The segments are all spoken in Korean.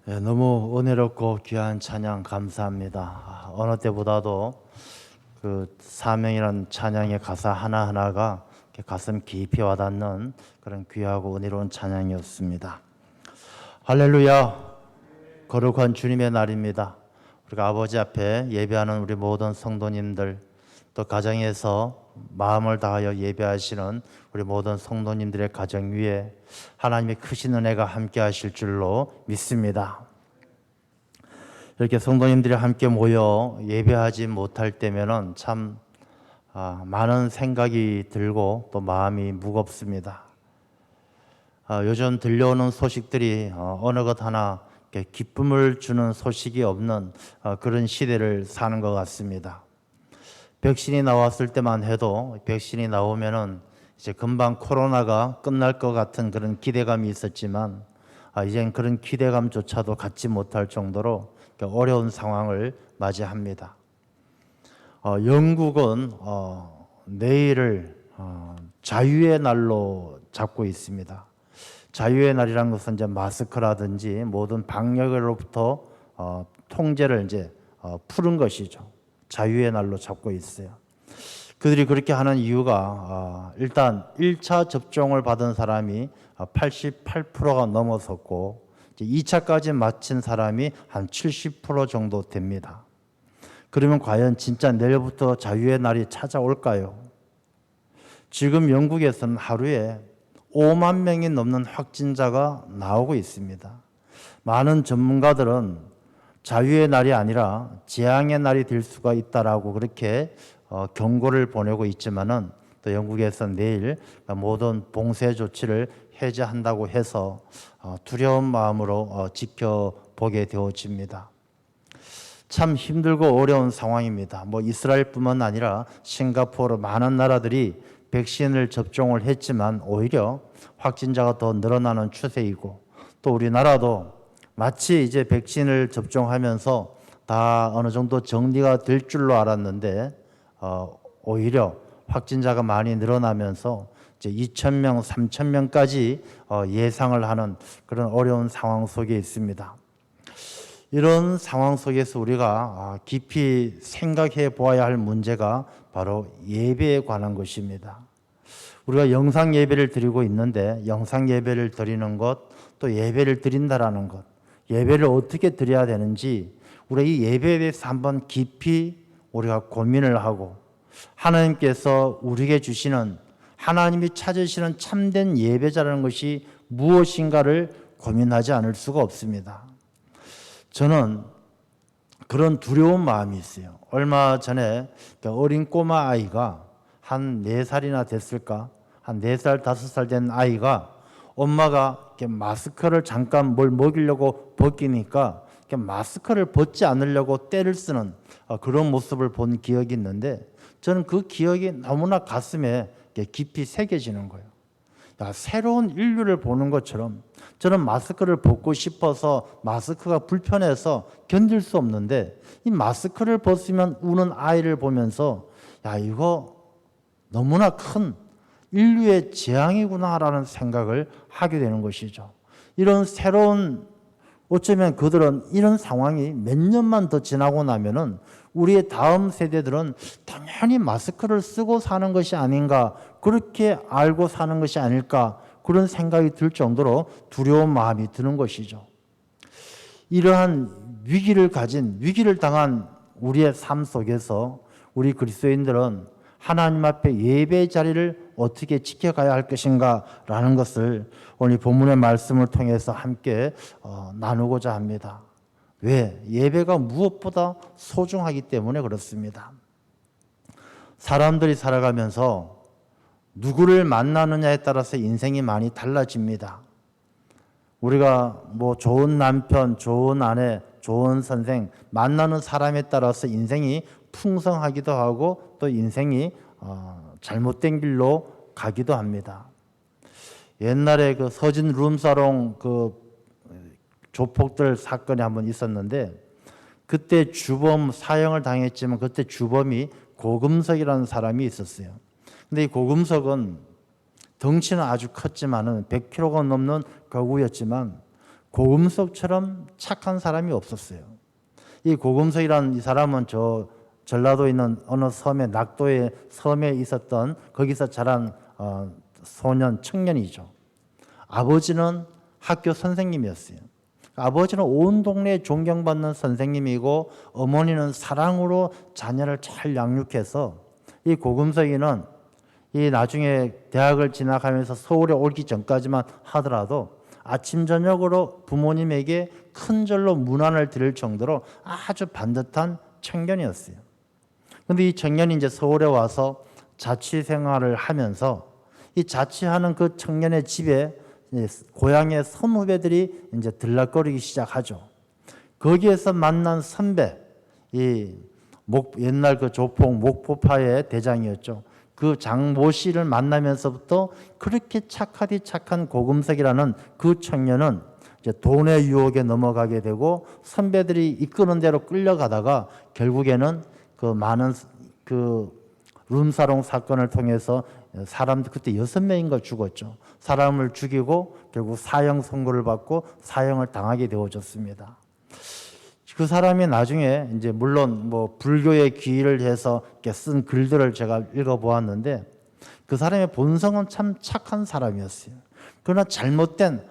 너무 은혜롭고 귀한 찬양 감사합니다. 어느 때보다도 그 사명이라는 찬양의 가사 하나하나가 가슴 깊이 와닿는 그런 귀하고 은혜로운 찬양이었습니다. 할렐루야! 거룩한 주님의 날입니다. 우리가 아버지 앞에 예배하는 우리 모든 성도님들, 또 가정에서 마음을 다하여 예배하시는 우리 모든 성도님들의 가정 위에 하나님의 크신 은혜가 함께 하실 줄로 믿습니다. 이렇게 성도님들이 함께 모여 예배하지 못할 때면은 참 많은 생각이 들고 또 마음이 무겁습니다. 요즘 들려오는 소식들이 어느 것 하나 기쁨을 주는 소식이 없는 그런 시대를 사는 것 같습니다. 백신이 나왔을 때만 해도 백신이 나오면은 이제 금방 코로나가 끝날 것 같은 그런 기대감이 있었지만 이젠 그런 기대감조차도 갖지 못할 정도로 어려운 상황을 맞이합니다. 영국은 내일을 자유의 날로 잡고 있습니다. 자유의 날이라는 것은 이제 마스크라든지 모든 방역으로부터 통제를 이제 푸는 것이죠. 자유의 날로 잡고 있어요. 그들이 그렇게 하는 이유가 일단 1차 접종을 받은 사람이 88%가 넘어섰고 2차까지 마친 사람이 한 70% 정도 됩니다. 그러면 과연 진짜 내일부터 자유의 날이 찾아올까요? 지금 영국에서는 하루에 5만 명이 넘는 확진자가 나오고 있습니다. 많은 전문가들은 자유의 날이 아니라 재앙의 날이 될 수가 있다라고 그렇게 경고를 보내고 있지만은 또 영국에서 내일 모든 봉쇄 조치를 해제한다고 해서 두려운 마음으로 지켜보게 되어집니다. 참 힘들고 어려운 상황입니다. 이스라엘뿐만 아니라 싱가포르 많은 나라들이 백신을 접종을 했지만 오히려 확진자가 더 늘어나는 추세이고 또 우리나라도 마치 이제 백신을 접종하면서 다 어느 정도 정리가 될 줄로 알았는데 오히려 확진자가 많이 늘어나면서 이제 2,000명, 3,000명까지 예상을 하는 그런 어려운 상황 속에 있습니다. 이런 상황 속에서 우리가 깊이 생각해 보아야 할 문제가 바로 예배에 관한 것입니다. 우리가 영상 예배를 드리고 있는데 영상 예배를 드리는 것, 또 예배를 드린다라는 것, 예배를 어떻게 드려야 되는지 우리가 이 예배에 대해서 한번 깊이 우리가 고민을 하고 하나님께서 우리에게 주시는 하나님이 찾으시는 참된 예배자라는 것이 무엇인가를 고민하지 않을 수가 없습니다. 저는 그런 두려운 마음이 있어요. 얼마 전에 어린 꼬마 아이가 한 4살이나 됐을까? 한 4살, 5살 된 아이가 엄마가 이렇게 마스크를 잠깐 뭘 먹이려고 벗기니까 이렇게 마스크를 벗지 않으려고 떼를 쓰는 그런 모습을 본 기억이 있는데 저는 그 기억이 너무나 가슴에 깊이 새겨지는 거예요. 새로운 인류를 보는 것처럼 저는 마스크를 벗고 싶어서 마스크가 불편해서 견딜 수 없는데 이 마스크를 벗으면 우는 아이를 보면서 이거 너무나 큰 인류의 재앙이구나라는 생각을 하게 되는 것이죠. 이런 새로운 어쩌면 그들은 이런 상황이 몇 년만 더 지나고 나면은 우리의 다음 세대들은 당연히 마스크를 쓰고 사는 것이 아닌가, 그렇게 알고 사는 것이 아닐까, 그런 생각이 들 정도로 두려운 마음이 드는 것이죠. 이러한 위기를 당한 우리의 삶 속에서 우리 그리스도인들은 하나님 앞에 예배 자리를 어떻게 지켜가야 할 것인가 라는 것을 오늘 본문의 말씀을 통해서 함께 나누고자 합니다. 왜? 예배가 무엇보다 소중하기 때문에 그렇습니다. 사람들이 살아가면서 누구를 만나느냐에 따라서 인생이 많이 달라집니다. 우리가 좋은 남편, 좋은 아내, 좋은 선생 만나는 사람에 따라서 인생이 풍성하기도 하고 또 인생이 잘못된 길로 가기도 합니다. 옛날에 그 서진 룸사롱 그 조폭들 사건이 한번 있었는데 그때 주범 사형을 당했지만 그때 주범이 고금석이라는 사람이 있었어요. 근데 이 고금석은 덩치는 아주 컸지만은 100kg가 넘는 거구였지만 고금석처럼 착한 사람이 없었어요. 이 고금석이라는 이 사람은 저 전라도에 있는 어느 섬의 낙도의 섬에 있었던 거기서 자란 소년 청년이죠. 아버지는 학교 선생님이었어요. 아버지는 온 동네에 존경받는 선생님이고 어머니는 사랑으로 자녀를 잘 양육해서 이 고금석이는 이 나중에 대학을 진학하면서 서울에 오기 전까지만 하더라도 아침 저녁으로 부모님에게 큰 절로 문안을 드릴 정도로 아주 반듯한 청년이었어요. 그런데 이 청년이 이제 서울에 와서 자취 생활을 하면서 이 자취하는 그 청년의 집에 고향의 선후배들이 이제 들락거리기 시작하죠. 거기에서 만난 선배, 옛날 그 조폭 목포파의 대장이었죠. 그 장모 씨를 만나면서부터 그렇게 착하디 착한 고금석이라는 그 청년은 이제 돈의 유혹에 넘어가게 되고 선배들이 이끄는 대로 끌려가다가 결국에는 그 많은 그 룸사롱 사건을 통해서 사람들 그때 6명인가 죽었죠. 사람을 죽이고 결국 사형 선고를 받고 사형을 당하게 되어졌습니다. 그 사람이 나중에 이제 물론 뭐 불교에 귀의를 해서 이렇게 쓴 글들을 제가 읽어보았는데 그 사람의 본성은 참 착한 사람이었어요. 그러나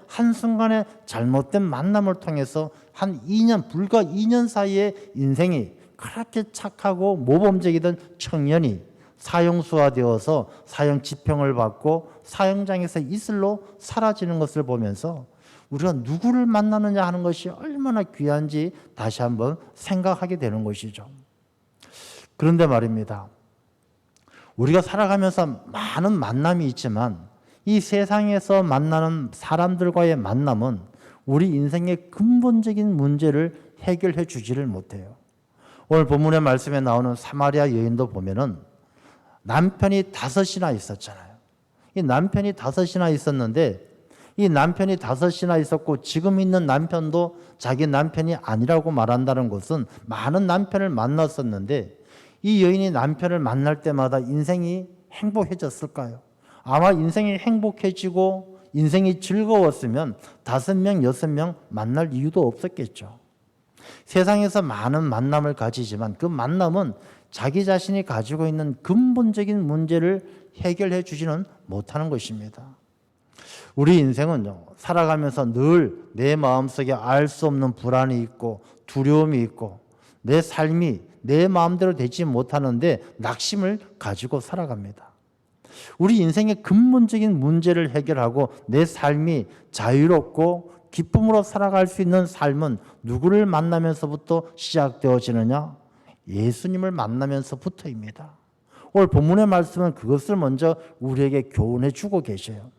한순간에 잘못된 만남을 통해서 한 2년, 불과 2년 사이에 인생이 그렇게 착하고 모범적이던 청년이 사형수화되어서 사형 집행을 받고 사형장에서 이슬로 사라지는 것을 보면서 우리가 누구를 만나느냐 하는 것이 얼마나 귀한지 다시 한번 생각하게 되는 것이죠. 그런데 말입니다. 우리가 살아가면서 많은 만남이 있지만 이 세상에서 만나는 사람들과의 만남은 우리 인생의 근본적인 문제를 해결해 주지를 못해요. 오늘 본문의 말씀에 나오는 사마리아 여인도 보면은 남편이 5이나 있었잖아요. 이 남편이 5이나 있었는데 이 남편이 5이나 있었고 지금 있는 남편도 자기 남편이 아니라고 말한다는 것은 많은 남편을 만났었는데 이 여인이 남편을 만날 때마다 인생이 행복해졌을까요? 아마 인생이 행복해지고 인생이 즐거웠으면 5명, 6명 만날 이유도 없었겠죠. 세상에서 많은 만남을 가지지만 그 만남은 자기 자신이 가지고 있는 근본적인 문제를 해결해 주지는 못하는 것입니다. 우리 인생은요, 살아가면서 늘 내 마음속에 알 수 없는 불안이 있고 두려움이 있고 내 삶이 내 마음대로 되지 못하는데 낙심을 가지고 살아갑니다. 우리 인생의 근본적인 문제를 해결하고 내 삶이 자유롭고 기쁨으로 살아갈 수 있는 삶은 누구를 만나면서부터 시작되어지느냐? 예수님을 만나면서부터입니다. 오늘 본문의 말씀은 그것을 먼저 우리에게 교훈해 주고 계셔요.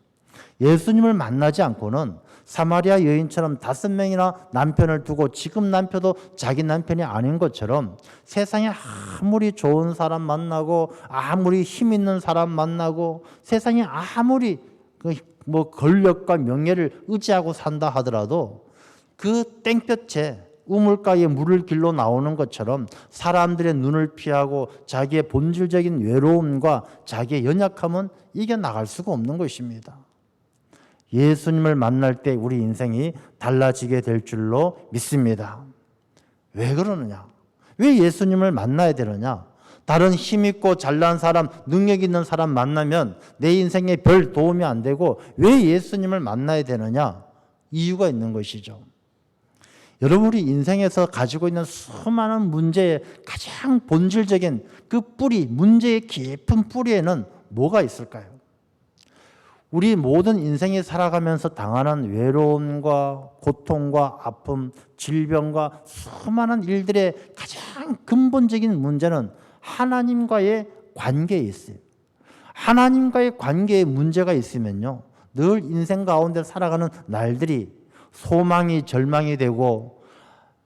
예수님을 만나지 않고는 사마리아 여인처럼 5명이나 남편을 두고 지금 남편도 자기 남편이 아닌 것처럼 세상에 아무리 좋은 사람 만나고 아무리 힘 있는 사람 만나고 세상에 아무리 뭐 권력과 명예를 의지하고 산다 하더라도 그 땡볕에 우물가에 물을 길러 나오는 것처럼 사람들의 눈을 피하고 자기의 본질적인 외로움과 자기의 연약함은 이겨나갈 수가 없는 것입니다. 예수님을 만날 때 우리 인생이 달라지게 될 줄로 믿습니다. 왜 그러느냐? 왜 예수님을 만나야 되느냐? 다른 힘있고 잘난 사람, 능력 있는 사람 만나면 내 인생에 별 도움이 안 되고 왜 예수님을 만나야 되느냐? 이유가 있는 것이죠. 여러분, 우리 인생에서 가지고 있는 수많은 문제의 가장 본질적인 그 뿌리, 문제의 깊은 뿌리에는 뭐가 있을까요? 우리 모든 인생에 살아가면서 당하는 외로움과 고통과 아픔, 질병과 수많은 일들의 가장 근본적인 문제는 하나님과의 관계에 있어요. 하나님과의 관계에 문제가 있으면요, 늘 인생 가운데 살아가는 날들이 소망이 절망이 되고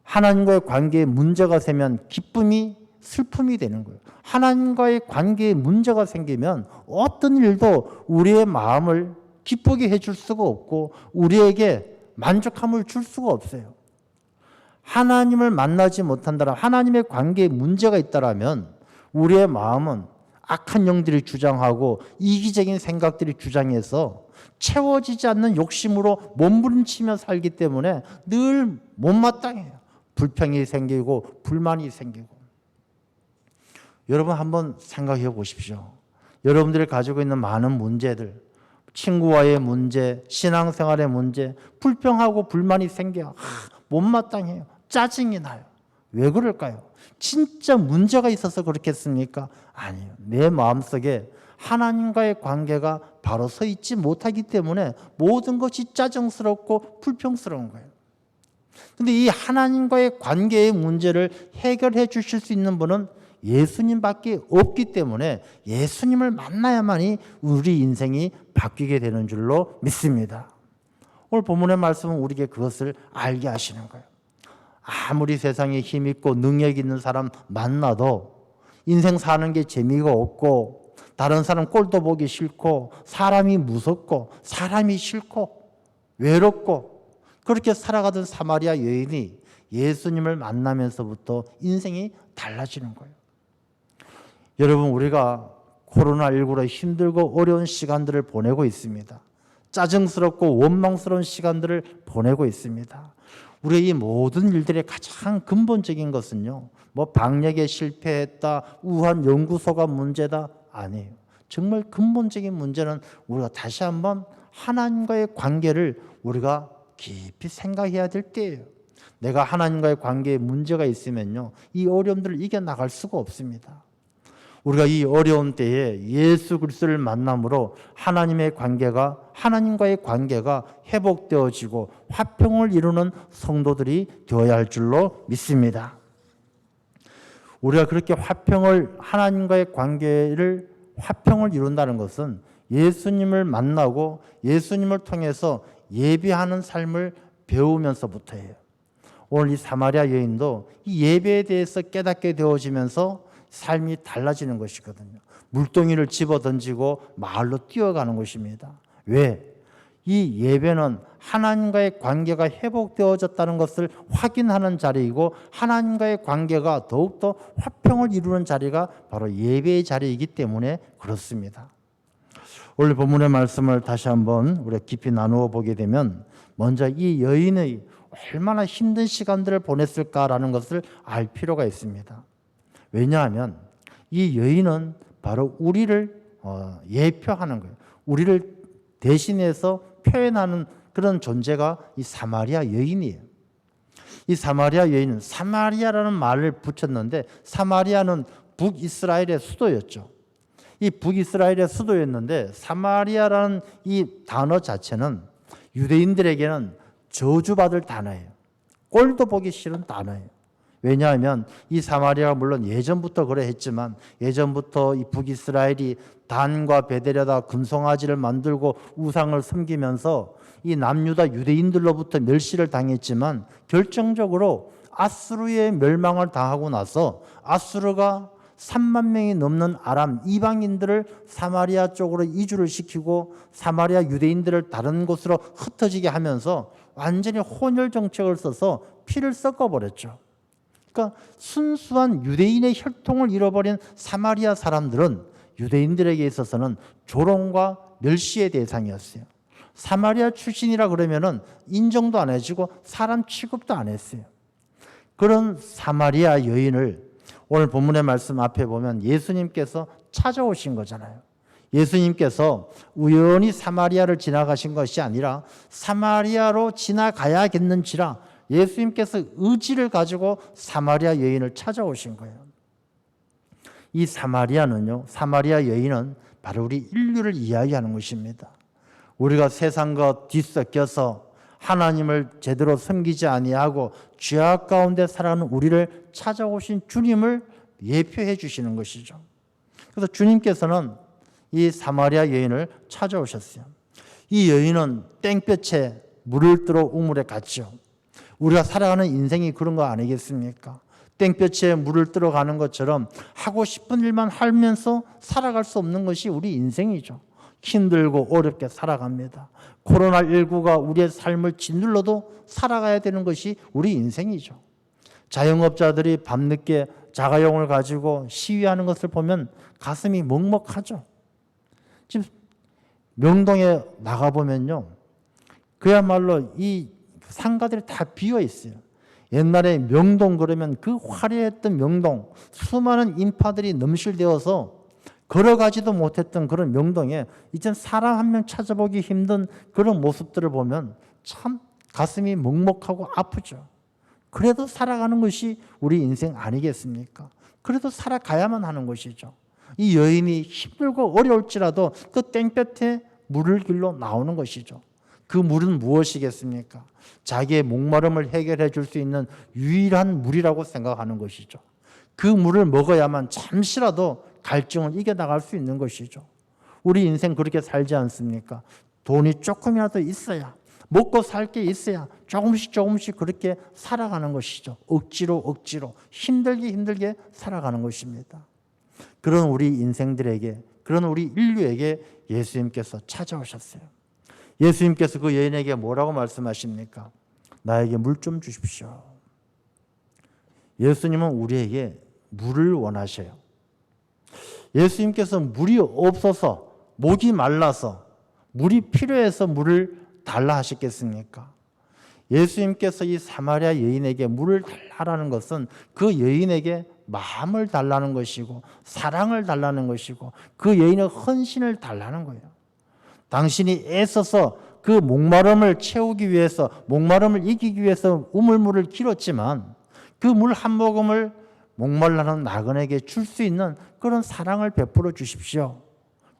하나님과의 관계에 문제가 생기면 기쁨이 슬픔이 되는 거예요. 하나님과의 관계에 문제가 생기면 어떤 일도 우리의 마음을 기쁘게 해줄 수가 없고 우리에게 만족함을 줄 수가 없어요. 하나님을 만나지 못한다면, 하나님의 관계에 문제가 있다면 우리의 마음은 악한 영들이 주장하고 이기적인 생각들이 주장해서 채워지지 않는 욕심으로 몸부림치며 살기 때문에 늘 못마땅해요. 불평이 생기고 불만이 생기고. 여러분 한번 생각해 보십시오. 여러분들이 가지고 있는 많은 문제들, 친구와의 문제, 신앙생활의 문제, 불평하고 불만이 생겨요. 못마땅해요. 짜증이 나요. 왜 그럴까요? 진짜 문제가 있어서 그렇겠습니까? 아니에요. 내 마음속에 하나님과의 관계가 바로 서 있지 못하기 때문에 모든 것이 짜증스럽고 불평스러운 거예요. 근데 이 하나님과의 관계의 문제를 해결해 주실 수 있는 분은 예수님밖에 없기 때문에 예수님을 만나야만이 우리 인생이 바뀌게 되는 줄로 믿습니다. 오늘 본문의 말씀은 우리에게 그것을 알게 하시는 거예요. 아무리 세상에 힘 있고 능력 있는 사람 만나도 인생 사는 게 재미가 없고 다른 사람 꼴도 보기 싫고 사람이 무섭고 사람이 싫고 외롭고 그렇게 살아가던 사마리아 여인이 예수님을 만나면서부터 인생이 달라지는 거예요. 여러분 우리가 코로나19로 힘들고 어려운 시간들을 보내고 있습니다. 짜증스럽고 원망스러운 시간들을 보내고 있습니다. 우리의 이 모든 일들의 가장 근본적인 것은요, 뭐 방역에 실패했다, 우한 연구소가 문제다, 아니에요. 정말 근본적인 문제는 우리가 다시 한번 하나님과의 관계를 우리가 깊이 생각해야 될 때예요. 내가 하나님과의 관계에 문제가 있으면요, 이 어려움들을 이겨나갈 수가 없습니다. 우리가 이 어려운 때에 예수 그리스도를 만남으로 하나님과의 관계가 회복되어지고 화평을 이루는 성도들이 되어야 할 줄로 믿습니다. 우리가 그렇게 하나님과의 화평을 이룬다는 것은 예수님을 만나고 예수님을 통해서 예배하는 삶을 배우면서부터예요. 오늘 이 사마리아 여인도 이 예배에 대해서 깨닫게 되어지면서 삶이 달라지는 것이거든요. 물동이를 집어던지고 마을로 뛰어가는 것입니다. 왜? 이 예배는 하나님과의 관계가 회복되어졌다는 것을 확인하는 자리이고 하나님과의 관계가 더욱더 화평을 이루는 자리가 바로 예배의 자리이기 때문에 그렇습니다. 오늘 본문의 말씀을 다시 한번 우리가 깊이 나누어 보게 되면 먼저 이 여인의 얼마나 힘든 시간들을 보냈을까라는 것을 알 필요가 있습니다. 왜냐하면 이 여인은 바로 우리를 예표하는 거예요. 우리를 대신해서 표현하는 그런 존재가 이 사마리아 여인이에요. 이 사마리아 여인은 사마리아라는 말을 붙였는데 사마리아는 북이스라엘의 수도였죠. 이 북이스라엘의 수도였는데 사마리아라는 이 단어 자체는 유대인들에게는 저주받을 단어예요. 꼴도 보기 싫은 단어예요. 왜냐하면 이 사마리아가 물론 예전부터 그러했지만 예전부터 이 북이스라엘이 단과 베델에다 금송아지를 만들고 우상을 섬기면서 이 남유다 유대인들로부터 멸시를 당했지만 결정적으로 아수르의 멸망을 당하고 나서 아수르가 3만 명이 넘는 아람 이방인들을 사마리아 쪽으로 이주를 시키고 사마리아 유대인들을 다른 곳으로 흩어지게 하면서 완전히 혼혈 정책을 써서 피를 섞어버렸죠. 그러니까 순수한 유대인의 혈통을 잃어버린 사마리아 사람들은 유대인들에게 있어서는 조롱과 멸시의 대상이었어요. 사마리아 출신이라 그러면은 인정도 안 해주고 사람 취급도 안 했어요. 그런 사마리아 여인을 오늘 본문의 말씀 앞에 보면 예수님께서 찾아오신 거잖아요. 예수님께서 우연히 사마리아를 지나가신 것이 아니라 사마리아로 지나가야겠는지라 예수님께서 의지를 가지고 사마리아 여인을 찾아오신 거예요. 이 사마리아 여인은 바로 우리 인류를 이야기하는 것입니다. 우리가 세상과 뒤섞여서 하나님을 제대로 섬기지 아니하고 죄악 가운데 살아가는 우리를 찾아오신 주님을 예표해 주시는 것이죠. 그래서 주님께서는 이 사마리아 여인을 찾아오셨어요. 이 여인은 땡볕에 물을 뜨러 우물에 갔죠. 우리가 살아가는 인생이 그런 거 아니겠습니까? 땡볕에 물을 뜨러 가는 것처럼 하고 싶은 일만 하면서 살아갈 수 없는 것이 우리 인생이죠. 힘들고 어렵게 살아갑니다. 코로나19가 우리의 삶을 짓눌러도 살아가야 되는 것이 우리 인생이죠. 자영업자들이 밤늦게 자가용을 가지고 시위하는 것을 보면 가슴이 먹먹하죠. 지금 명동에 나가보면요, 그야말로 이 상가들이 다 비어 있어요. 옛날에 명동 그러면 그 화려했던 명동, 수많은 인파들이 넘실되어서 걸어가지도 못했던 그런 명동에 이젠 사람 한 명 찾아보기 힘든 그런 모습들을 보면 참 가슴이 먹먹하고 아프죠. 그래도 살아가는 것이 우리 인생 아니겠습니까? 그래도 살아가야만 하는 것이죠. 이 여인이 힘들고 어려울지라도 그 땡볕에 물을 길러 나오는 것이죠. 그 물은 무엇이겠습니까? 자기의 목마름을 해결해 줄 수 있는 유일한 물이라고 생각하는 것이죠. 그 물을 먹어야만 잠시라도 갈증을 이겨나갈 수 있는 것이죠. 우리 인생 그렇게 살지 않습니까? 돈이 조금이라도 있어야, 먹고 살 게 있어야 조금씩 그렇게 살아가는 것이죠. 억지로 힘들게 살아가는 것입니다. 그런 우리 인생들에게, 그런 우리 인류에게 예수님께서 찾아오셨어요. 예수님께서 그 여인에게 뭐라고 말씀하십니까? 나에게 물 좀 주십시오. 예수님은 우리에게 물을 원하셔요. 예수님께서 물이 없어서, 목이 말라서, 물이 필요해서 물을 달라 하셨겠습니까? 예수님께서 이 사마리아 여인에게 물을 달라는 것은 그 여인에게 마음을 달라는 것이고 사랑을 달라는 것이고 그 여인의 헌신을 달라는 거예요. 당신이 애써서 그 목마름을 채우기 위해서, 목마름을 이기기 위해서 우물물을 길었지만 그 물 한 모금을 목말라는 나그네에게 줄 수 있는 그런 사랑을 베풀어 주십시오.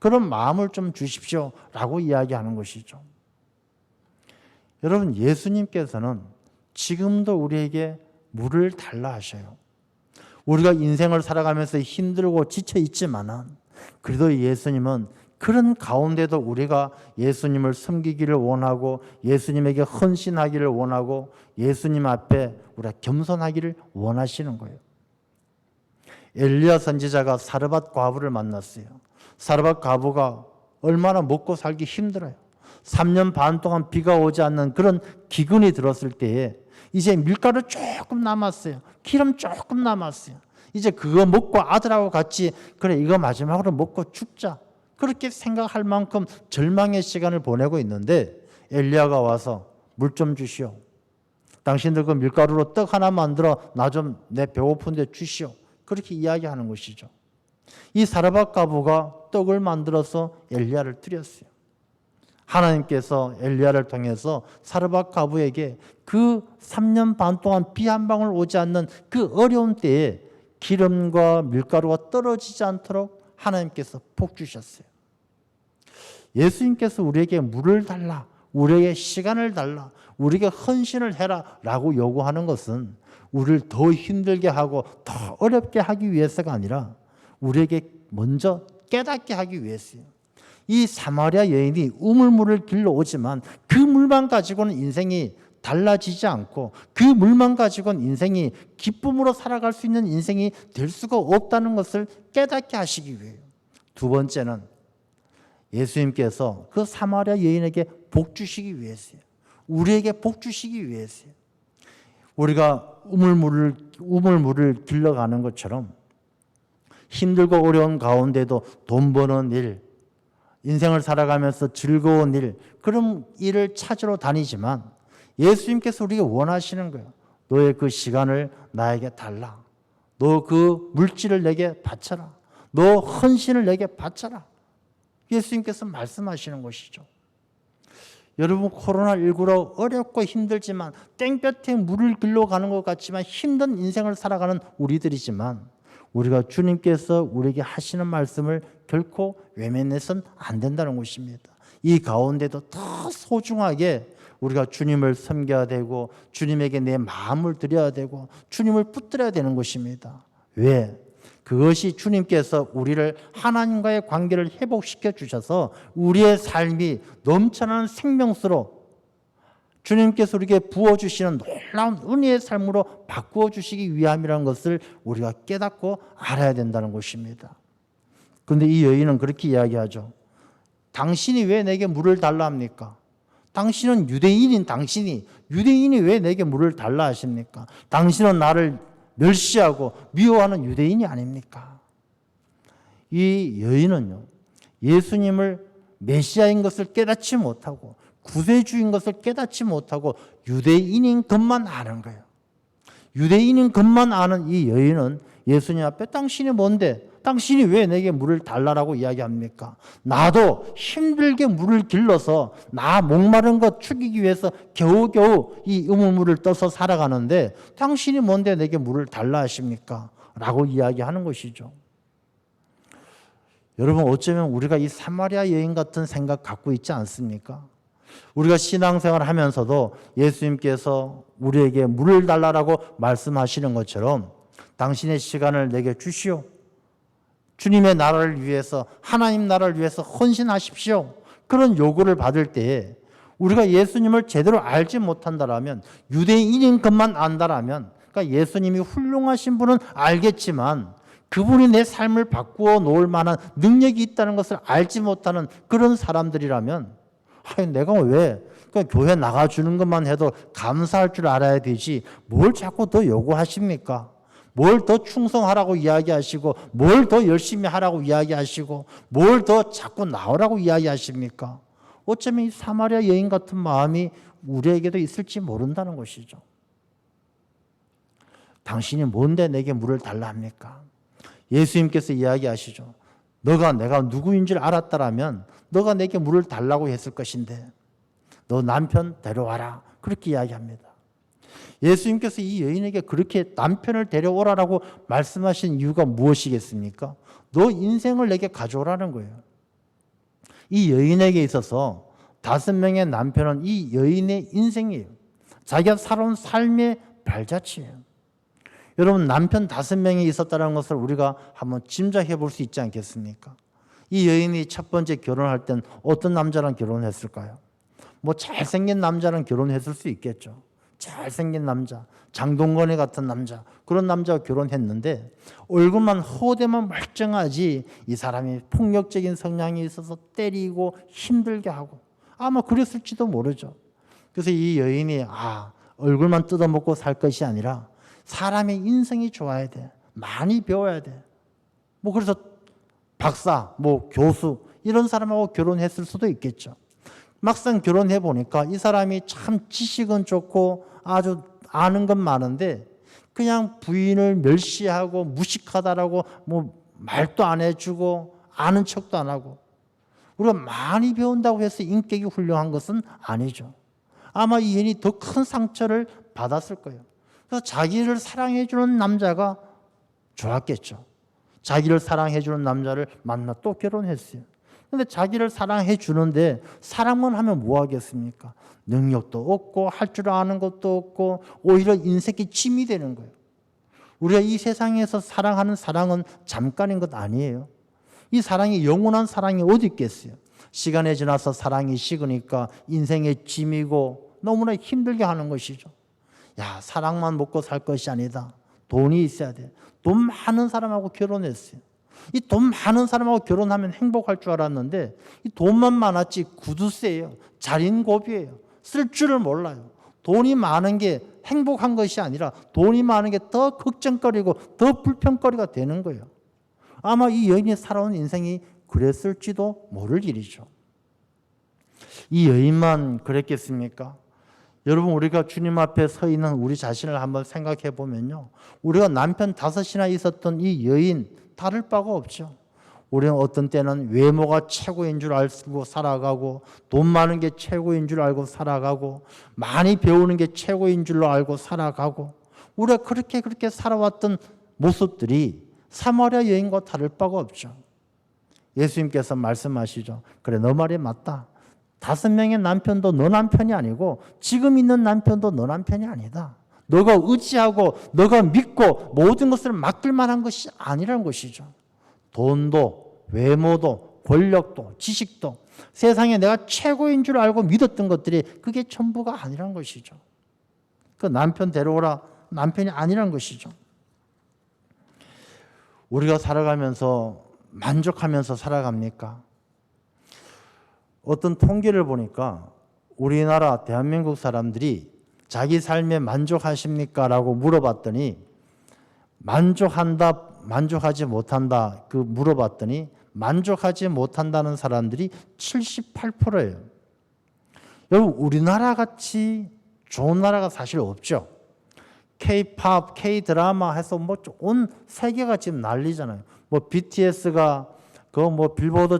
그런 마음을 좀 주십시오. 라고 이야기하는 것이죠. 여러분, 예수님께서는 지금도 우리에게 물을 달라 하셔요. 우리가 인생을 살아가면서 힘들고 지쳐 있지만은 그래도 예수님은 그런 가운데도 우리가 예수님을 섬기기를 원하고 예수님에게 헌신하기를 원하고 예수님 앞에 우리가 겸손하기를 원하시는 거예요. 엘리야 선지자가 사르밧 과부를 만났어요. 사르밧 과부가 얼마나 먹고 살기 힘들어요. 3년 반 동안 비가 오지 않는 그런 기근이 들었을 때에 이제 밀가루 조금 남았어요. 기름 조금 남았어요. 이제 그거 먹고 아들하고 같이 그래 이거 마지막으로 먹고 죽자. 그렇게 생각할 만큼 절망의 시간을 보내고 있는데 엘리야가 와서 물 좀 주시오. 당신들 그 밀가루로 떡 하나 만들어 나 좀 내 배고픈데 주시오. 그렇게 이야기하는 것이죠. 이 사르밧 과부가 떡을 만들어서 엘리야를 드렸어요. 하나님께서 엘리야를 통해서 사르밧 과부에게 그 3년 반 동안 비 한 방울 오지 않는 그 어려운 때에 기름과 밀가루가 떨어지지 않도록 하나님께서 복 주셨어요. 예수님께서 우리에게 물을 달라, 우리에게 시간을 달라, 우리에게 헌신을 해라 라고 요구하는 것은 우리를 더 힘들게 하고 더 어렵게 하기 위해서가 아니라 우리에게 먼저 깨닫게 하기 위해서요. 이 사마리아 여인이 우물물을 길러 오지만 그 물만 가지고는 인생이 달라지지 않고 그 물만 가지고는 인생이 기쁨으로 살아갈 수 있는 인생이 될 수가 없다는 것을 깨닫게 하시기 위해요. 두 번째는 예수님께서 그 사마리아 여인에게 복 주시기 위해서요. 우리에게 복 주시기 위해서요. 우리가 우물물을 길러가는 것처럼 힘들고 어려운 가운데도 돈 버는 일, 인생을 살아가면서 즐거운 일, 그런 일을 찾으러 다니지만 예수님께서 우리에게 원하시는 거예요. 너의 그 시간을 나에게 달라. 너 그 물질을 내게 바쳐라. 너 헌신을 내게 바쳐라. 예수님께서 말씀하시는 것이죠. 여러분, 코로나19로 어렵고 힘들지만 땡볕에 물을 길러 가는 것 같지만 힘든 인생을 살아가는 우리들이지만 우리가 주님께서 우리에게 하시는 말씀을 결코 외면해서는 안 된다는 것입니다. 이 가운데도 더 소중하게 우리가 주님을 섬겨야 되고 주님에게 내 마음을 드려야 되고 주님을 붙들어야 되는 것입니다. 왜? 그것이 주님께서 우리를 하나님과의 관계를 회복시켜 주셔서 우리의 삶이 넘쳐나는 생명수로 주님께서 우리에게 부어주시는 놀라운 은혜의 삶으로 바꾸어 주시기 위함이라는 것을 우리가 깨닫고 알아야 된다는 것입니다. 그런데 이 여인은 그렇게 이야기하죠. 당신이 왜 내게 물을 달라 합니까? 당신은 유대인인 당신이 유대인이 왜 내게 물을 달라 하십니까? 당신은 나를 멸시하고 미워하는 유대인이 아닙니까? 이 여인은요, 예수님을 메시아인 것을 깨닫지 못하고 구세주인 것을 깨닫지 못하고 유대인인 것만 아는 거예요. 유대인인 것만 아는 이 여인은 예수님 앞에 당신이 뭔데? 당신이 왜 내게 물을 달라라고 이야기합니까? 나도 힘들게 물을 길러서 나 목마른 것 죽이기 위해서 겨우겨우 이 우물물을 떠서 살아가는데 당신이 뭔데 내게 물을 달라 하십니까? 라고 이야기하는 것이죠. 여러분, 어쩌면 우리가 이 사마리아 여인 같은 생각 갖고 있지 않습니까? 우리가 신앙생활 하면서도 예수님께서 우리에게 물을 달라라고 말씀하시는 것처럼 당신의 시간을 내게 주시오. 주님의 나라를 위해서, 하나님 나라를 위해서 헌신하십시오. 그런 요구를 받을 때에 우리가 예수님을 제대로 알지 못한다라면, 유대인인 것만 안다라면, 그러니까 예수님이 훌륭하신 분은 알겠지만 그분이 내 삶을 바꾸어 놓을 만한 능력이 있다는 것을 알지 못하는 그런 사람들이라면, 내가 왜 교회 나가주는 것만 해도 감사할 줄 알아야 되지 뭘 자꾸 더 요구하십니까? 뭘 더 충성하라고 이야기하시고 뭘 더 열심히 하라고 이야기하시고 뭘 더 자꾸 나오라고 이야기하십니까? 어쩌면 이 사마리아 여인 같은 마음이 우리에게도 있을지 모른다는 것이죠. 당신이 뭔데 내게 물을 달라 합니까? 예수님께서 이야기하시죠. 내가 누구인 줄 알았다라면 너가 내게 물을 달라고 했을 것인데 너 남편 데려와라. 그렇게 이야기합니다. 예수님께서 이 여인에게 그렇게 남편을 데려오라라고 말씀하신 이유가 무엇이겠습니까? 너 인생을 내게 가져오라는 거예요. 이 여인에게 있어서 5명의 남편은 이 여인의 인생이에요. 자기가 살아온 삶의 발자취예요. 여러분, 남편 5명이 있었다는 것을 우리가 한번 짐작해 볼 수 있지 않겠습니까? 이 여인이 첫 번째 결혼할 땐 어떤 남자랑 결혼했을까요? 잘생긴 남자랑 결혼했을 수 있겠죠. 잘생긴 남자, 장동건이 같은 남자, 그런 남자와 결혼했는데 얼굴만 허대만 멀쩡하지 이 사람이 폭력적인 성향이 있어서 때리고 힘들게 하고 아마 그랬을지도 모르죠. 그래서 이 여인이 얼굴만 뜯어먹고 살 것이 아니라 사람의 인성이 좋아야 돼. 많이 배워야 돼. 그래서 박사, 교수 이런 사람하고 결혼했을 수도 있겠죠. 막상 결혼해 보니까 이 사람이 참 지식은 좋고 아주 아는 건 많은데 그냥 부인을 멸시하고 무식하다라고 말도 안 해주고 아는 척도 안 하고 우리가 많이 배운다고 해서 인격이 훌륭한 것은 아니죠. 아마 이 여인이 더 큰 상처를 받았을 거예요. 그래서 자기를 사랑해주는 남자가 좋았겠죠. 자기를 사랑해주는 남자를 만나 또 결혼했어요. 그런데 자기를 사랑해 주는데 사랑만 하면 뭐 하겠습니까? 능력도 없고 할 줄 아는 것도 없고 오히려 인생이 짐이 되는 거예요. 우리가 이 세상에서 사랑하는 사랑은 잠깐인 것 아니에요. 이 사랑이 영원한 사랑이 어디 있겠어요? 시간이 지나서 사랑이 식으니까 인생의 짐이고 너무나 힘들게 하는 것이죠. 사랑만 먹고 살 것이 아니다. 돈이 있어야 돼. 돈 많은 사람하고 결혼했어요. 이 돈 많은 사람하고 결혼하면 행복할 줄 알았는데 이 돈만 많았지 구두쇠예요. 자린고비예요. 쓸 줄을 몰라요. 돈이 많은 게 행복한 것이 아니라 돈이 많은 게 더 걱정거리고 더 불평거리가 되는 거예요. 아마 이 여인이 살아온 인생이 그랬을지도 모를 일이죠. 이 여인만 그랬겠습니까? 여러분, 우리가 주님 앞에 서 있는 우리 자신을 한번 생각해 보면요. 우리가 남편 5이나 있었던 이 여인 다를 바가 없죠. 우리는 어떤 때는 외모가 최고인 줄 알고 살아가고 돈 많은 게 최고인 줄 알고 살아가고 많이 배우는 게 최고인 줄로 알고 살아가고 우리가 그렇게 살아왔던 모습들이 사마리아 여인과 다를 바가 없죠. 예수님께서 말씀하시죠. 그래, 너 말이 맞다. 5명의 남편도 너 남편이 아니고 지금 있는 남편도 너 남편이 아니다. 너가 의지하고 너가 믿고 모든 것을 맡길 만한 것이 아니라는 것이죠. 돈도 외모도 권력도 지식도 세상에 내가 최고인 줄 알고 믿었던 것들이 그게 전부가 아니라는 것이죠. 그 남편 데려오라 남편이 아니라는 것이죠. 우리가 살아가면서 만족하면서 살아갑니까? 어떤 통계를 보니까 우리나라 대한민국 사람들이 자기 삶에 만족하십니까? 라고 물어봤더니 만족한다, 만족하지 못한다 그 물어봤더니 만족하지 못한다는 사람들이 78%예요. 여러분 우리나라 같이 좋은 나라가 사실 없죠. K-팝, K-드라마 해서 뭐 온 세계가 지금 난리잖아요. 뭐 BTS가 그 뭐 빌보드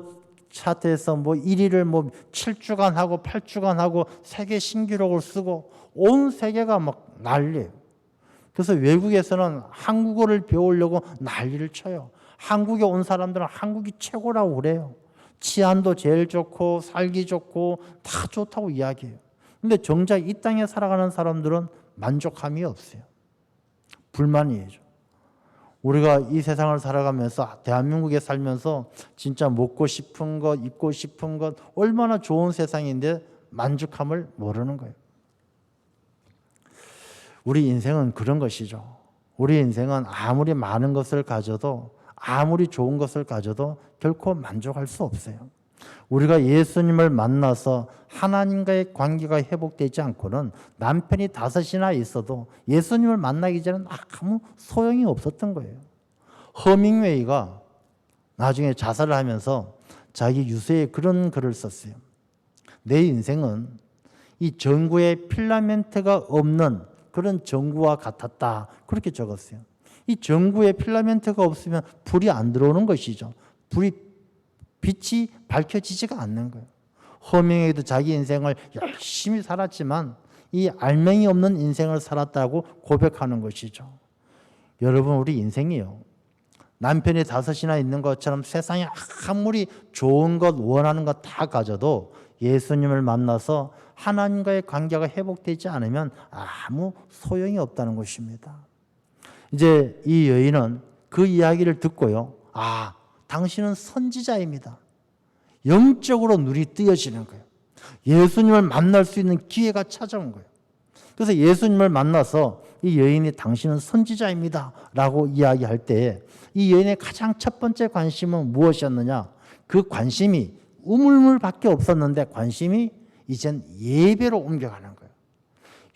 차트에서 뭐 1위를 뭐 7주간 하고 8주간 하고 세계 신기록을 쓰고 온 세계가 막 난리예요. 그래서 외국에서는 한국어를 배우려고 난리를 쳐요. 한국에 온 사람들은 한국이 최고라고 그래요. 치안도 제일 좋고 살기 좋고 다 좋다고 이야기해요. 근데 정작 이 땅에 살아가는 사람들은 만족함이 없어요. 불만이에요. 우리가 이 세상을 살아가면서 대한민국에 살면서 진짜 먹고 싶은 것, 입고 싶은 것 얼마나 좋은 세상인데 만족함을 모르는 거예요. 우리 인생은 그런 것이죠. 우리 인생은 아무리 많은 것을 가져도 아무리 좋은 것을 가져도 결코 만족할 수 없어요. 우리가 예수님을 만나서 하나님과의 관계가 회복되지 않고는 남편이 5이나 있어도 예수님을 만나기 전에는 아무 소용이 없었던 거예요. 허밍웨이가 나중에 자살을 하면서 자기 유서에 그런 글을 썼어요. 내 인생은 이 전구에 필라멘트가 없는 그런 전구와 같았다. 그렇게 적었어요. 이 전구에 필라멘트가 없으면 불이 안 들어오는 것이죠. 빛이 밝혀지지가 않는 거예요. 허밍웨이도 자기 인생을 열심히 살았지만 이 알맹이 없는 인생을 살았다고 고백하는 것이죠. 여러분 우리 인생이요. 남편이 5이나 있는 것처럼 세상에 아무리 좋은 것 원하는 것 다 가져도 예수님을 만나서 하나님과의 관계가 회복되지 않으면 아무 소용이 없다는 것입니다. 이제 이 여인은 그 이야기를 듣고요. 당신은 선지자입니다. 영적으로 눈이 뜨여지는 거예요. 예수님을 만날 수 있는 기회가 찾아온 거예요. 그래서 예수님을 만나서 이 여인이 당신은 선지자입니다 라고 이야기할 때 이 여인의 가장 첫 번째 관심은 무엇이었느냐? 그 관심이 우물물밖에 없었는데 관심이 이젠 예배로 옮겨가는 거예요.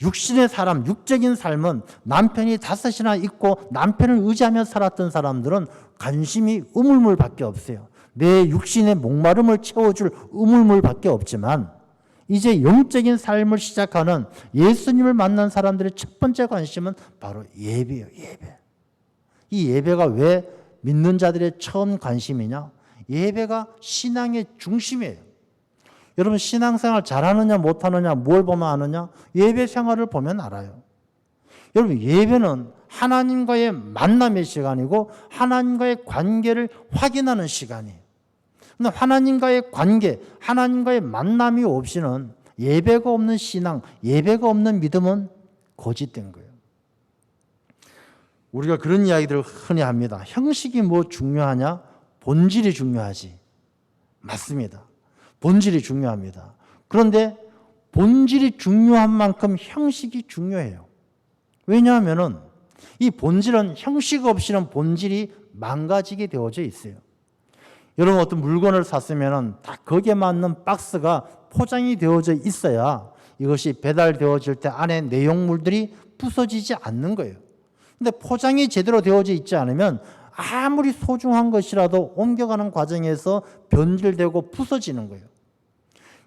육신의 사람, 육적인 삶은 남편이 5이나 있고 남편을 의지하며 살았던 사람들은 관심이 우물물밖에 없어요. 내 육신의 목마름을 채워줄 우물물밖에 없지만 이제 영적인 삶을 시작하는 예수님을 만난 사람들의 첫 번째 관심은 바로 예배예요. 예배. 이 예배가 왜 믿는 자들의 처음 관심이냐? 예배가 신앙의 중심이에요. 여러분 신앙생활 잘하느냐 못하느냐 뭘 보면 아느냐? 예배 생활을 보면 알아요. 여러분 예배는 하나님과의 만남의 시간이고 하나님과의 관계를 확인하는 시간이에요. 근데 하나님과의 관계, 하나님과의 만남이 없이는 예배가 없는 신앙, 예배가 없는 믿음은 거짓된 거예요. 우리가 그런 이야기들을 흔히 합니다. 형식이 뭐 중요하냐? 본질이 중요하지. 맞습니다. 본질이 중요합니다. 그런데 본질이 중요한 만큼 형식이 중요해요. 왜냐하면은 이 본질은 형식 없이는 본질이 망가지게 되어져 있어요. 여러분 어떤 물건을 샀으면은 딱 거기에 맞는 박스가 포장이 되어져 있어야 이것이 배달되어질 때 안에 내용물들이 부서지지 않는 거예요. 근데 포장이 제대로 되어져 있지 않으면 아무리 소중한 것이라도 옮겨가는 과정에서 변질되고 부서지는 거예요.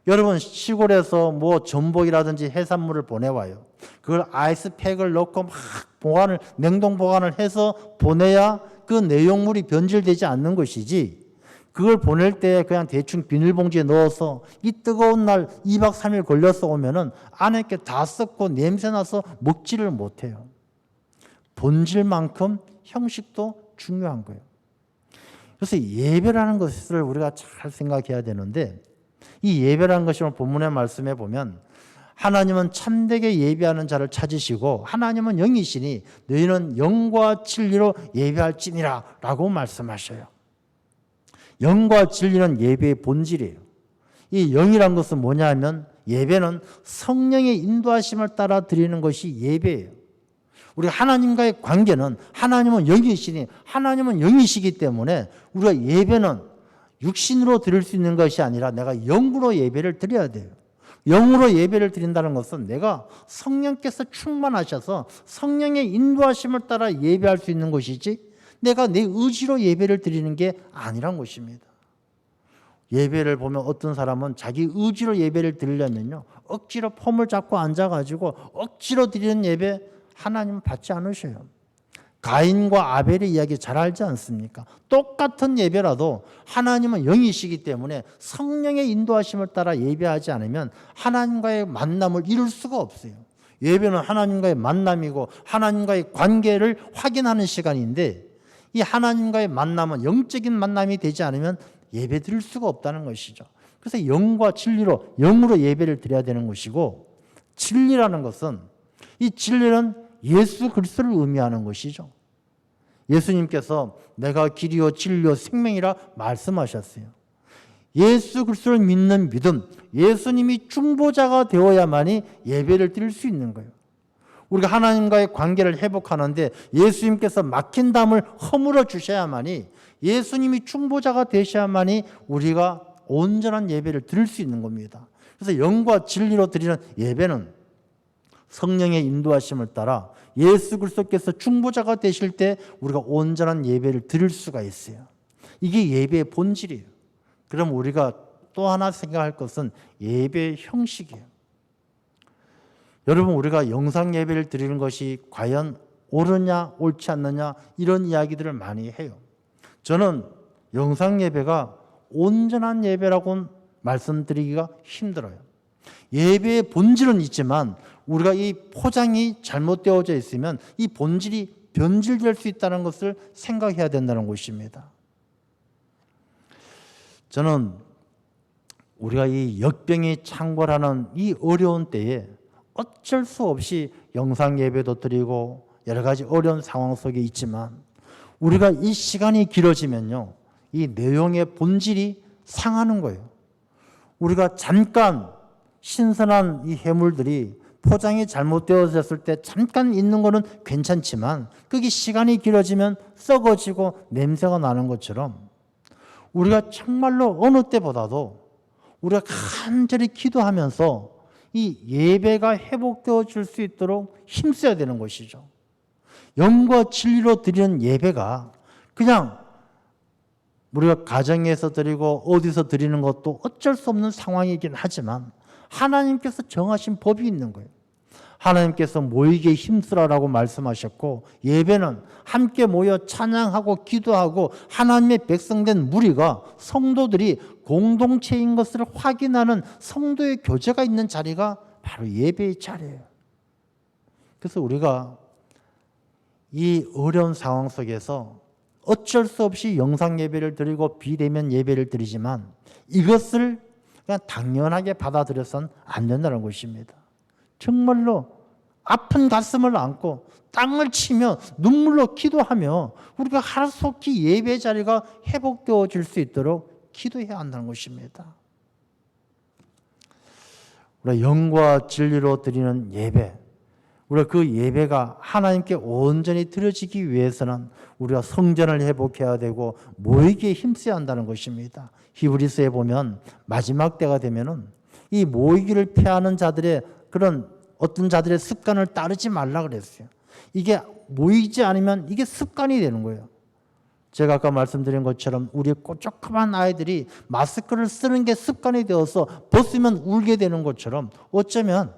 여러분 시골에서 뭐 전복이라든지 해산물을 보내와요. 그걸 아이스팩을 넣고 막 보관을 냉동 보관을 해서 보내야 그 내용물이 변질되지 않는 것이지 그걸 보낼 때 그냥 대충 비닐봉지에 넣어서 이 뜨거운 날 2박 3일 걸려서 오면은 안에 게 다 썩고 냄새나서 먹지를 못해요. 본질만큼 형식도 중요한 거예요. 그래서 예배라는 것을 우리가 잘 생각해야 되는데 이 예배라는 것이 본문의 말씀에 보면 하나님은 참되게 예배하는 자를 찾으시고 하나님은 영이시니 너희는 영과 진리로 예배할지니라 라고 말씀하셔요. 영과 진리는 예배의 본질이에요. 이 영이란 것은 뭐냐 하면 예배는 성령의 인도하심을 따라 드리는 것이 예배예요. 우리가 하나님과의 관계는 하나님은 영이시니 하나님은 영이시기 때문에 우리가 예배는 육신으로 드릴 수 있는 것이 아니라 내가 영으로 예배를 드려야 돼요. 영으로 예배를 드린다는 것은 내가 성령께서 충만하셔서 성령의 인도하심을 따라 예배할 수 있는 것이지 내가 내 의지로 예배를 드리는 게 아니란 것입니다. 예배를 보면 어떤 사람은 자기 의지로 예배를 드리려면요, 억지로 폼을 잡고 앉아가지고 억지로 드리는 예배 하나님은 받지 않으셔요. 가인과 아벨의 이야기 잘 알지 않습니까? 똑같은 예배라도 하나님은 영이시기 때문에 성령의 인도하심을 따라 예배하지 않으면 하나님과의 만남을 이룰 수가 없어요. 예배는 하나님과의 만남이고 하나님과의 관계를 확인하는 시간인데 이 하나님과의 만남은 영적인 만남이 되지 않으면 예배 드릴 수가 없다는 것이죠. 그래서 영과 진리로 영으로 예배를 드려야 되는 것이고, 진리라는 것은, 이 진리는 예수 그리스도를 의미하는 것이죠. 예수님께서 내가 길이요 진리요 생명이라 말씀하셨어요. 예수 그리스도를 믿는 믿음, 예수님이 중보자가 되어야만이 예배를 드릴 수 있는 거예요. 우리가 하나님과의 관계를 회복하는데 예수님께서 막힌 담을 허물어 주셔야만이, 예수님이 중보자가 되셔야만이 우리가 온전한 예배를 드릴 수 있는 겁니다. 그래서 영과 진리로 드리는 예배는 성령의 인도하심을 따라 예수 그리스도께서 중보자가 되실 때 우리가 온전한 예배를 드릴 수가 있어요. 이게 예배의 본질이에요. 그럼 우리가 또 하나 생각할 것은 예배의 형식이에요. 여러분, 우리가 영상 예배를 드리는 것이 과연 옳으냐 옳지 않느냐 이런 이야기들을 많이 해요. 저는 영상 예배가 온전한 예배라고는 말씀드리기가 힘들어요. 예배의 본질은 있지만 우리가 이 포장이 잘못되어져 있으면 이 본질이 변질될 수 있다는 것을 생각해야 된다는 것입니다. 저는 우리가 이 역병이 창궐하는 이 어려운 때에 어쩔 수 없이 영상 예배도 드리고 여러 가지 어려운 상황 속에 있지만 우리가 이 시간이 길어지면요, 이 내용의 본질이 상하는 거예요. 우리가 잠깐 신선한 이 해물들이 포장이 잘못되어졌을 때 잠깐 있는 거는 괜찮지만 그게 시간이 길어지면 썩어지고 냄새가 나는 것처럼 우리가 정말로 어느 때보다도 우리가 간절히 기도하면서 이 예배가 회복되어질 수 있도록 힘써야 되는 것이죠. 영과 진리로 드리는 예배가 그냥 우리가 가정에서 드리고 어디서 드리는 것도 어쩔 수 없는 상황이긴 하지만 하나님께서 정하신 법이 있는 거예요. 하나님께서 모이게 힘쓰라라고 말씀하셨고, 예배는 함께 모여 찬양하고 기도하고 하나님의 백성된 무리가, 성도들이 공동체인 것을 확인하는 성도의 교제가 있는 자리가 바로 예배의 자리예요. 그래서 우리가 이 어려운 상황 속에서 어쩔 수 없이 영상 예배를 드리고 비대면 예배를 드리지만 이것을 그냥 당연하게 받아들여서는 안 된다는 것입니다. 정말로 아픈 가슴을 안고 땅을 치며 눈물로 기도하며 우리가 하루속히 예배 자리가 회복되어질 수 있도록 기도해야 한다는 것입니다. 우리가 영과 진리로 드리는 예배, 우리가 그 예배가 하나님께 온전히 드려지기 위해서는 우리가 성전을 회복해야 되고 모이기에 힘써야 한다는 것입니다. 히브리서에 보면 마지막 때가 되면은 이 모이기를 피하는 자들의 그런 어떤 자들의 습관을 따르지 말라 그랬어요. 이게 모이지 않으면 이게 습관이 되는 거예요. 제가 아까 말씀드린 것처럼 우리 조그만 아이들이 마스크를 쓰는 게 습관이 되어서 벗으면 울게 되는 것처럼 어쩌면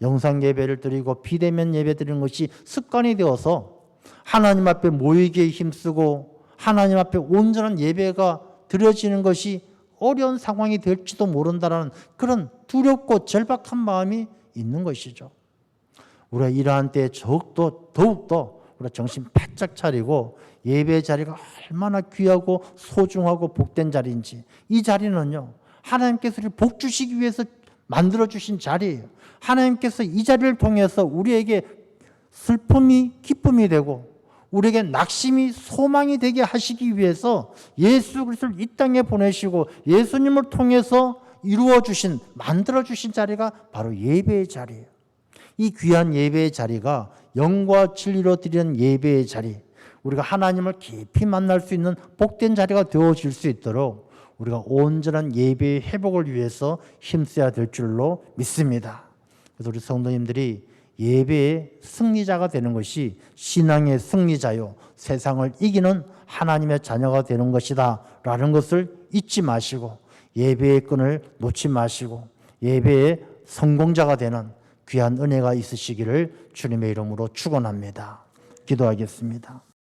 영상 예배를 드리고 비대면 예배 드리는 것이 습관이 되어서 하나님 앞에 모이기에 힘쓰고 하나님 앞에 온전한 예배가 드려지는 것이 어려운 상황이 될지도 모른다는 그런 두렵고 절박한 마음이 있는 것이죠. 우리가 이러한 때에 더욱더 우리가 정신 바짝 차리고 예배 자리가 얼마나 귀하고 소중하고 복된 자리인지, 이 자리는요 하나님께서 우리 복 주시기 위해서 만들어 주신 자리예요. 하나님께서 이 자리를 통해서 우리에게 슬픔이 기쁨이 되고 우리에게 낙심이 소망이 되게 하시기 위해서 예수 그리스도를 이 땅에 보내시고 예수님을 통해서 이루어 주신, 만들어 주신 자리가 바로 예배의 자리예요. 이 귀한 예배의 자리가 영과 진리로 드리는 예배의 자리, 우리가 하나님을 깊이 만날 수 있는 복된 자리가 되어질 수 있도록 우리가 온전한 예배의 회복을 위해서 힘써야 될 줄로 믿습니다. 그래서 우리 성도님들이 예배의 승리자가 되는 것이 신앙의 승리자요, 세상을 이기는 하나님의 자녀가 되는 것이다 라는 것을 잊지 마시고 예배의 끈을 놓지 마시고 예배의 성공자가 되는 귀한 은혜가 있으시기를 주님의 이름으로 축원합니다. 기도하겠습니다.